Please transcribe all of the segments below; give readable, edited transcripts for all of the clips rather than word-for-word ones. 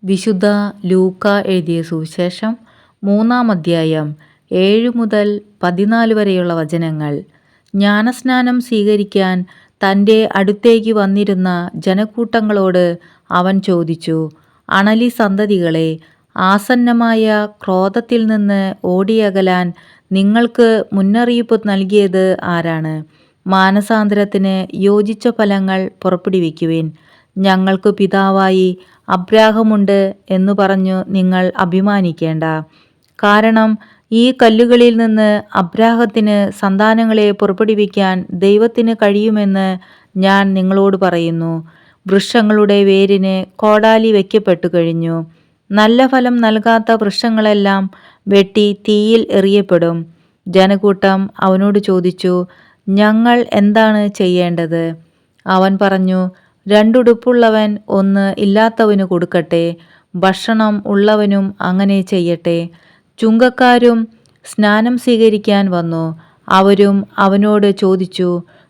വിശുദ്ധ ലൂക്ക എഴുതിയ സുവിശേഷം 3-ാം അധ്യായം 7 മുതൽ 14 വരെയുള്ള വചനങ്ങൾ. ജ്ഞാനസ്നാനം സ്വീകരിക്കാൻ തൻ്റെ അടുത്തേക്ക് വന്നിരുന്ന ജനക്കൂട്ടങ്ങളോട് അവൻ ചോദിച്ചു, അണലി സന്തതികളെ, ആസന്നമായ ക്രോധത്തിൽ നിന്ന് ഓടിയകലാൻ നിങ്ങൾക്ക് മുന്നറിയിപ്പ് നൽകിയത് ആരാണ്? മാനസാന്തരത്തിന് യോജിച്ച ഫലങ്ങൾ പുറപ്പെടുവിക്കുവിൻ. ഞങ്ങൾക്ക് പിതാവായി അബ്രാഹമുണ്ട് എന്നു പറഞ്ഞു നിങ്ങൾ അഭിമാനിക്കേണ്ട. കാരണം ഈ കല്ലുകളിൽ നിന്ന് അബ്രാഹത്തിന് സന്താനങ്ങളെ പുറപ്പെടുവിക്കാൻ ദൈവത്തിന് കഴിയുമെന്ന് ഞാൻ നിങ്ങളോട് പറയുന്നു. വൃക്ഷങ്ങളുടെ വേരിന് കോടാലി വയ്ക്കപ്പെട്ടു കഴിഞ്ഞു. നല്ല ഫലം നൽകാത്ത വൃക്ഷങ്ങളെല്ലാം വെട്ടി തീയിൽ എറിയപ്പെടും. ജനക്കൂട്ടം അവനോട് ചോദിച്ചു, ഞങ്ങൾ എന്താണ് ചെയ്യേണ്ടത്? അവൻ പറഞ്ഞു, 2 ഉടുപ്പുള്ളവൻ 1 ഇല്ലാത്തവനു കൊടുക്കട്ടെ. ഭക്ഷണം ഉള്ളവനും അങ്ങനെ ചെയ്യട്ടെ. ചുങ്കക്കാരും സ്നാനം സ്വീകരിക്കാൻ വന്നു. അവരും അവനോട് ചോദിച്ചു,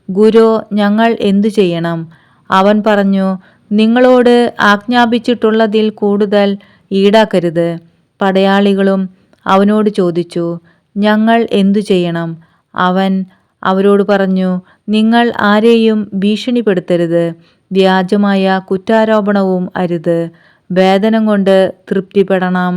ഗുരോ, ഞങ്ങൾ എന്തു ചെയ്യണം? അവൻ പറഞ്ഞു, നിങ്ങളോട് ആജ്ഞാപിച്ചിട്ടുള്ളതിൽ കൂടുതൽ ഈടാക്കരുത്. പടയാളികളും അവനോട് ചോദിച്ചു, ഞങ്ങൾ എന്തു ചെയ്യണം? അവൻ അവരോട് പറഞ്ഞു, നിങ്ങൾ ആരെയും ഭീഷണിപ്പെടുത്തരുത്. വ്യാജമായ കുറ്റാരോപണവും അരുത്. വേതനം കൊണ്ട് തൃപ്തിപ്പെടണം.